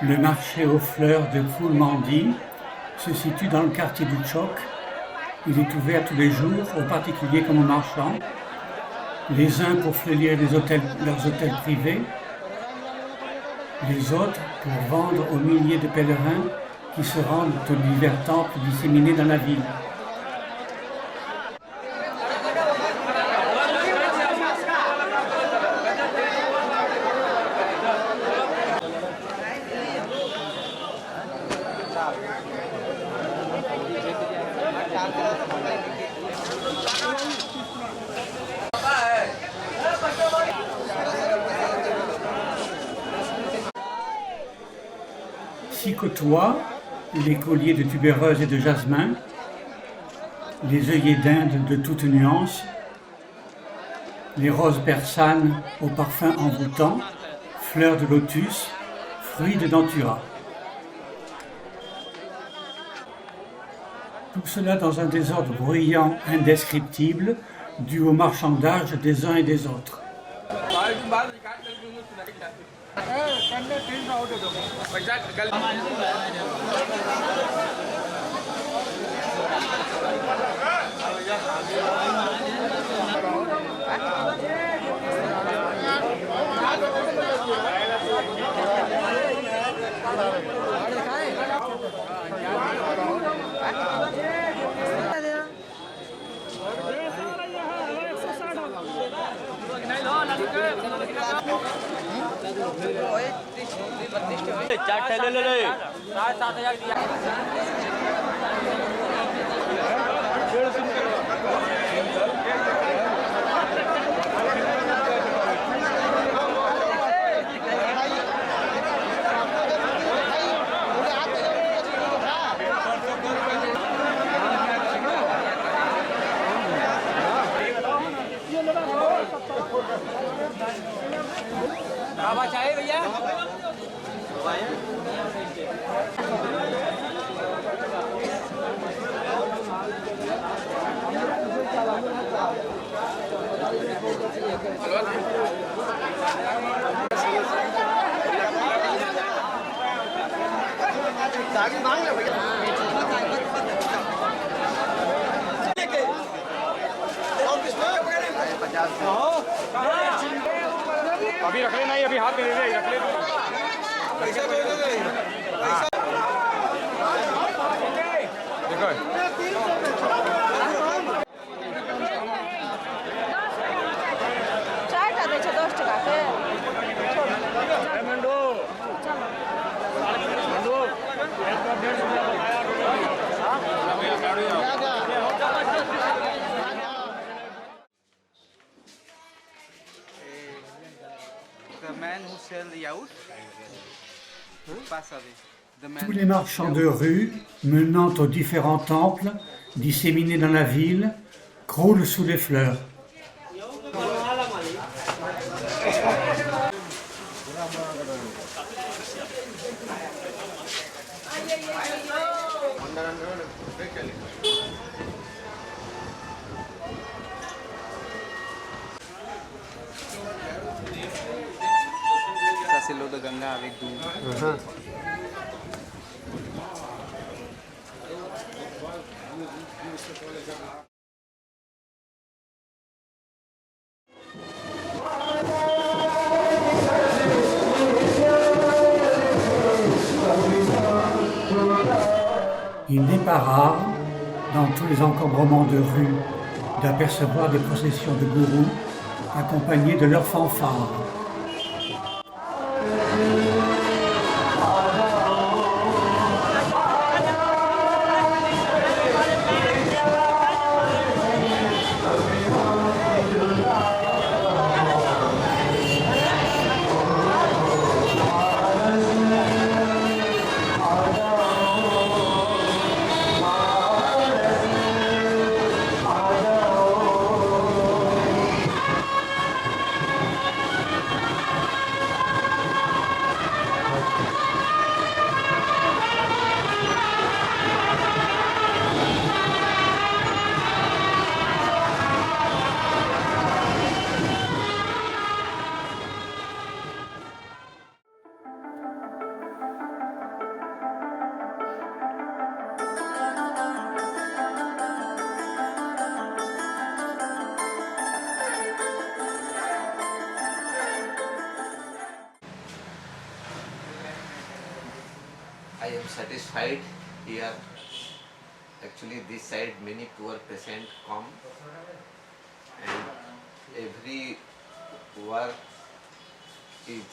Le marché aux fleurs de Poulmandy se situe dans le quartier du Tchok. Il est ouvert tous les jours, aux particuliers comme aux marchands, les uns pour fleurir leurs hôtels privés, les autres pour vendre aux milliers de pèlerins qui se rendent aux divers temples disséminés dans la ville. S'y côtoient les colliers de tubéreuses et de jasmin, les œillets d'Inde de toutes nuances, les roses persanes au parfum envoûtant, fleurs de lotus, fruits de datura. Tout cela dans un désordre bruyant, indescriptible, dû au marchandage des uns et des autres. अभी रख लेना ही अभी हाथ में ले ले रख ले Tous les marchands de rue, menant aux différents temples, disséminés dans la ville, croulent sous les fleurs. Ça c'est l'eau de Ganga avec d'eau. Il n'est pas rare, dans tous les encombrements de rue, d'apercevoir des processions de gourous accompagnés de leurs fanfares. I am satisfied here. Actually, this side many poor patients come, and every work is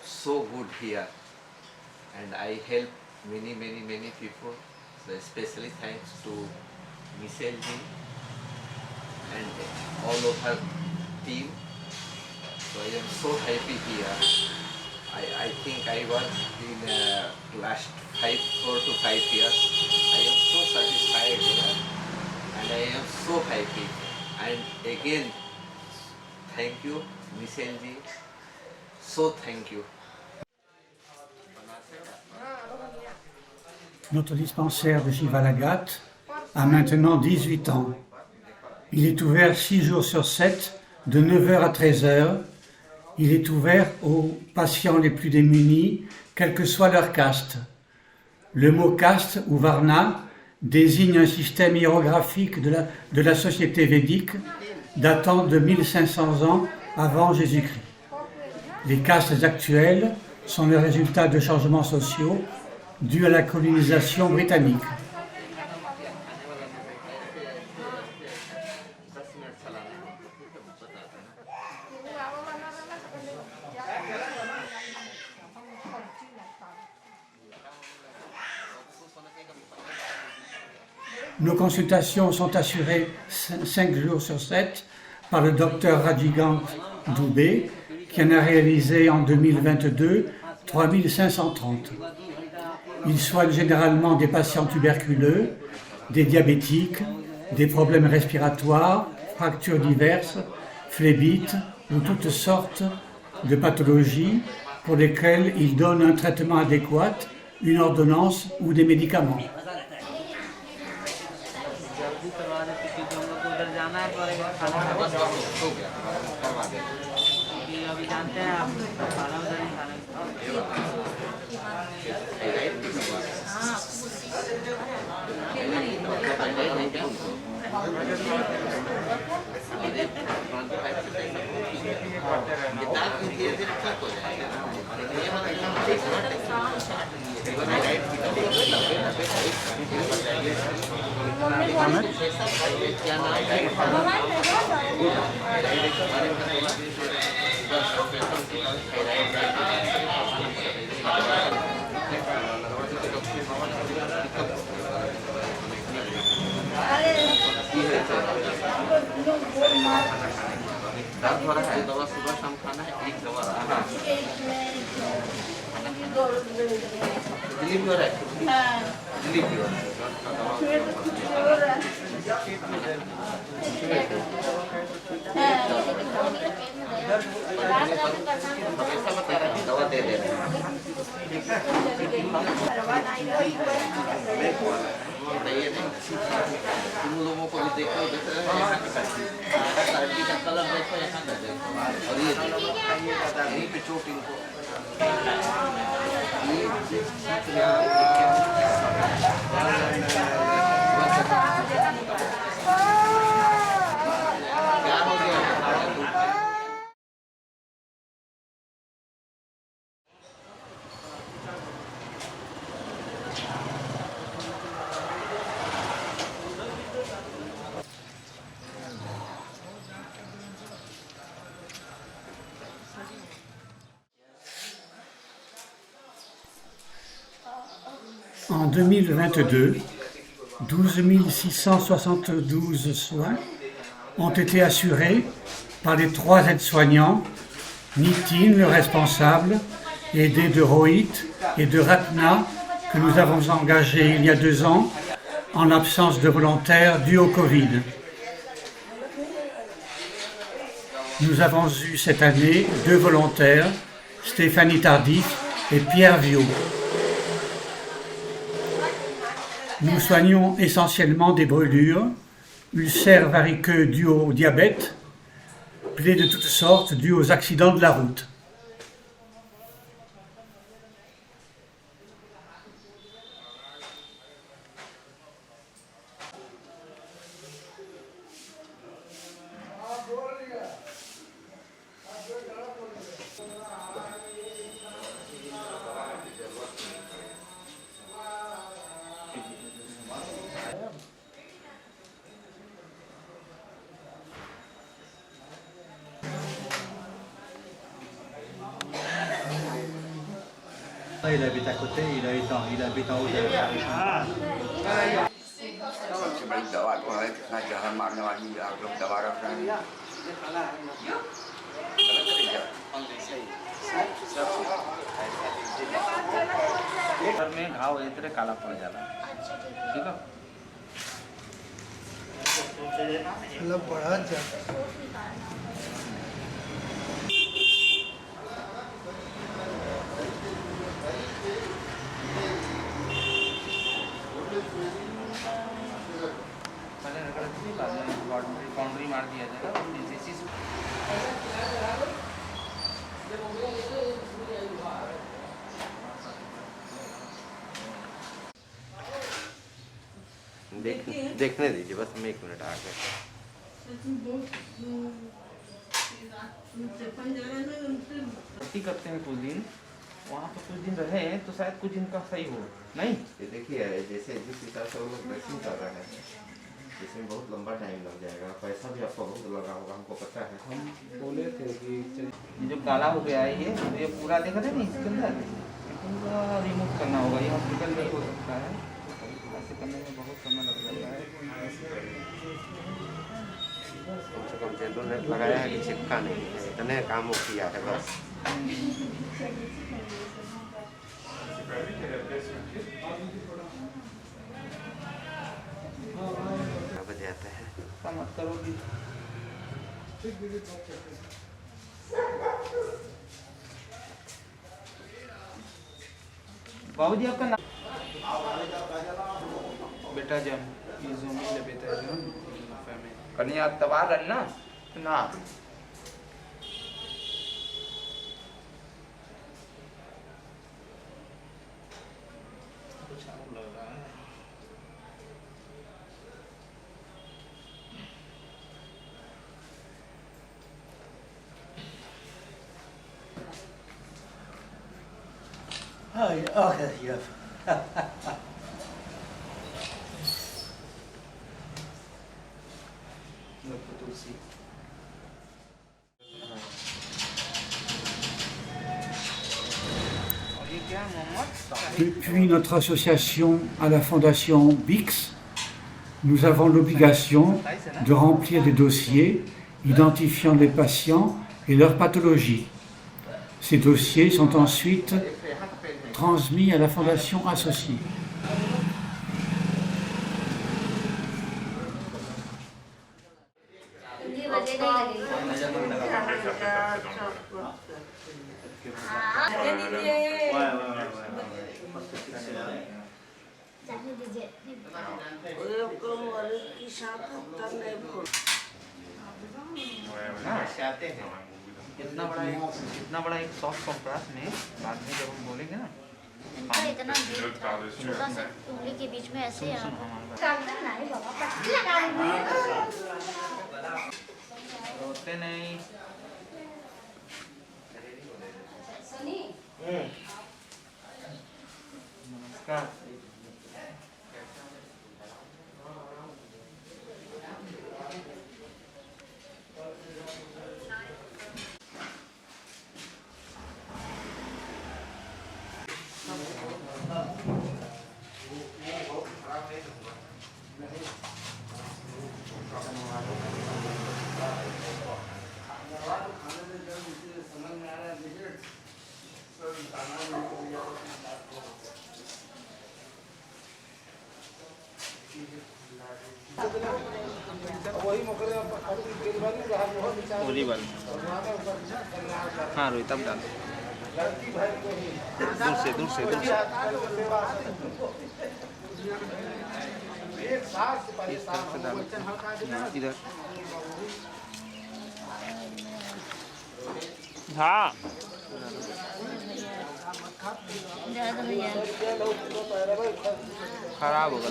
so good here, and I help many people. So especially thanks to Michelle ji and all of her team. So I am so happy here. I think I was in last 4 to 5 years. I am so satisfied here, and I am so happy. And again, thank you, Michelle ji. So thank you. Notre dispensaire de Shivalagat a maintenant 18 ans. Il est ouvert 6 jours sur 7, de 9h à 13h. Il est ouvert aux patients les plus démunis, quelle que soit leur caste. Le mot caste ou varna désigne un système hiérographique de la société védique datant de 1500 ans avant Jésus-Christ. Les castes actuelles sont le résultat de changements sociaux dus à la colonisation britannique. Nos consultations sont assurées 5 jours sur 7 par le docteur Rajigant Dubé, qui en a réalisé en 2022 3530. Il soigne généralement des patients tuberculeux, des diabétiques, des problèmes respiratoires, fractures diverses, phlébites ou toutes sortes de pathologies pour lesquelles il donne un traitement adéquat, une ordonnance ou des médicaments. दवा है, दवा सुबह शाम खाना है, एक दवा डिलीवरी हो रहा है, डिलीवरी हो रहा हमेशा बता रहे हैं दवा दे रहे बताइए नहीं तुम लोगों को भी देखो सर्दी का कलर देखो यहाँ का देखो और ये यहीं पे चोट इनको क्या हो गया En 2022, 12 672 soins ont été assurés par les 3 aides-soignants, Nitin, le responsable, aidé de Rohit et de Ratna, que nous avons engagés il y a 2 ans, en absence de volontaires dus au Covid. Nous avons eu cette année 2 volontaires, Stéphanie Tardif et Pierre Viau. Nous soignons essentiellement des brûlures, ulcères variqueux dus au diabète, plaies de toutes sortes dues aux accidents de la route. il habite à côté, il habite en haut de la riche. बड़ी दवा तो है कितना जहर मारने वाली आप लोग दवा रख रहे हैं घर में घाव ए तरह काला पड़ जाला ठीक है मतलब बढ़ा जाता पहले रगड़ दी बाद में बाउंड्री मार दिया जाएगा जैसी देखने दीजिए बस हम 1 मिनट आ गए ऐसी करते हैं कुछ दिन वहाँ पर कुछ दिन रहे तो शायद कुछ दिन का सही हो नहीं ये देखिए जैसे जिस हिसाब से वो लोग ड्रेसिंग कर रहे हैं इसमें बहुत लंबा टाइम लग जाएगा पैसा भी आपको बहुत लगा होगा हमको पता है हम बोले थे कि ये जो काला हो गया है ये पूरा देखा था नहीं इसके अंदर पूरा रिमूव करना होगा ये हॉस्पिटल नहीं हो सकता है ऐसे करने में बहुत समय लग जाता है कम से कम जेलो नेट लगाया है कि चिपका नहीं है इतने काम वो किया है बस बजाते हैं ऐसा मत करोगी बाबूजी आपका नाम बेटा जम ये ज़ोंबी ले बेटा जम कन्या तबार है ना ना तुलसी और ये क्या Mohammad Depuis notre association à la fondation BIX, nous avons l'obligation de remplir des dossiers identifiant les patients et leurs pathologies. Ces dossiers sont ensuite transmis à la fondation associée. इतना बड़ा एक सॉफ्ट कॉन्ट्रास्ट में बाद में जब हम बोलेंगे ना इतना छोटा सा उंगली के बीच में ऐसे रोते नहीं नमस्कार हाँ रोहित अब डाल दूर से इधर हाँ खराब हो गया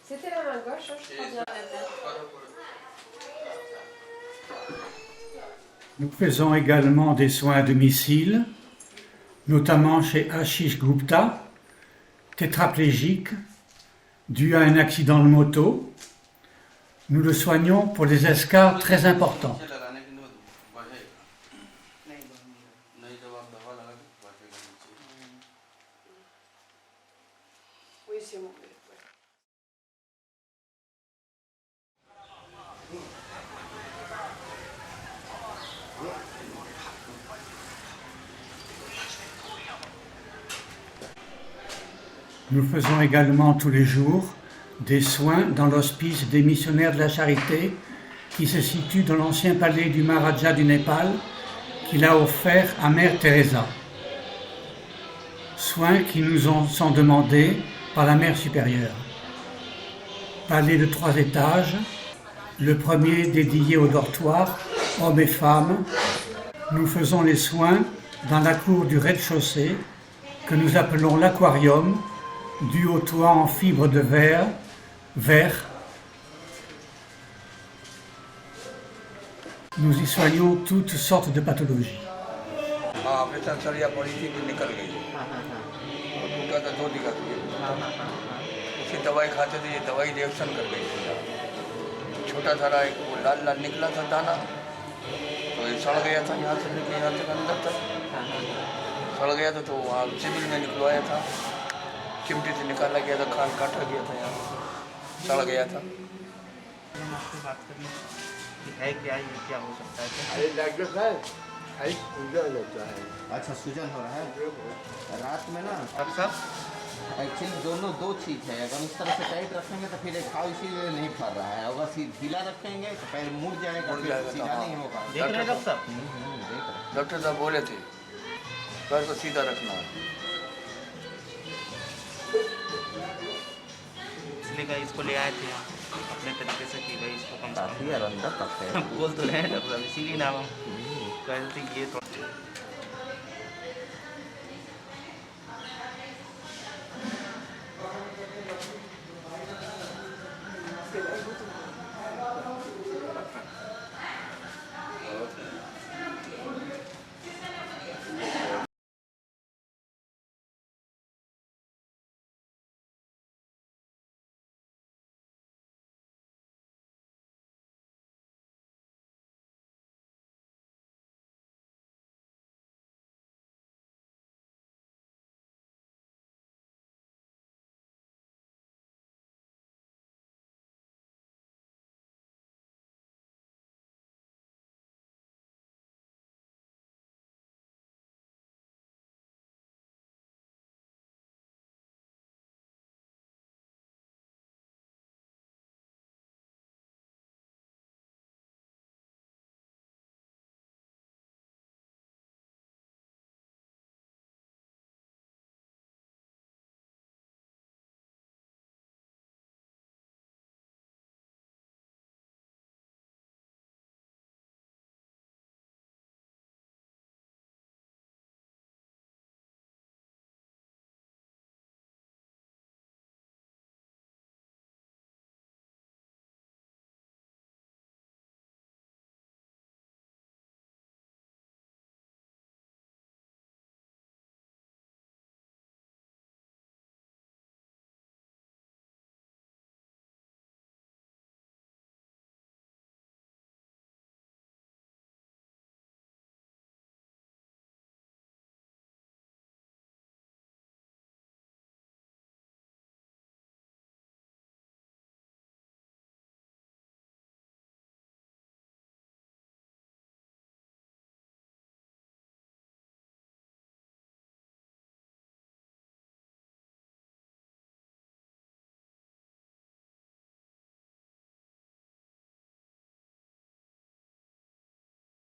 C'était la main gauche, je crois bien. Nous faisons également des soins à domicile, notamment chez Ashish Gupta, tétraplégique, dû à un accident de moto. Nous le soignons pour des escarres très importantes. Oui, c'est bon. Nous faisons également tous les jours des soins dans l'hospice des missionnaires de la Charité qui se situe dans l'ancien palais du Maharaja du Népal qu'il a offert à Mère Teresa. Soins qui nous sont demandés par la Mère supérieure. Palais de 3 étages, le premier dédié aux dortoirs, hommes et femmes. Nous faisons les soins dans la cour du rez-de-chaussée que nous appelons l'aquarium, dû au toit en fibre de verre. Nous y soignons toutes sortes de pathologies. सरिया पड़ी थी कि निकल गई और टूटा था 2 दिखा उसी दवाई खाते थे, ये दवाई रिएक्शन कर गई थी। छोटा सारा एक वो लाल लाल निकला था दाना, तो ये सड़ गया था यहाँ से लेके यहाँ तक अंदर तक सड़ गया था। तो वहाँ सिविल में निकलवाया था, चिमटी से निकाला गया था, खाल काटा गया था, यहाँ सड़ गया था। आपसे बात करनी कि है क्या, ये क्या हो सकता है? अरे डॉक्टर साहब सूजन होता है। अच्छा, सूजन हो रहा है रात में ना। डॉक्टर साहब एक्चुअली दोनों 2 चीज़ है। अगर इस तरह से टाइट रखेंगे तो फिर घाव इसीलिए नहीं फर रहा है। अगर ढीला रखेंगे तो पैर मुड़ जाएगा, सीधा नहीं होगा। देख रहे हैं डॉक्टर साहब? डॉक्टर साहब बोले थे पैर को सीधा रखना है। इसलिए का इसको ले आए थे यहाँ अपने तरीके से कि भाई इसको कम से काफी अंदर तक है। कम बोल तो रहे हैं डॉक्टर साहब, इसीलिए नाम हम कह रहे थे ये तो C'est la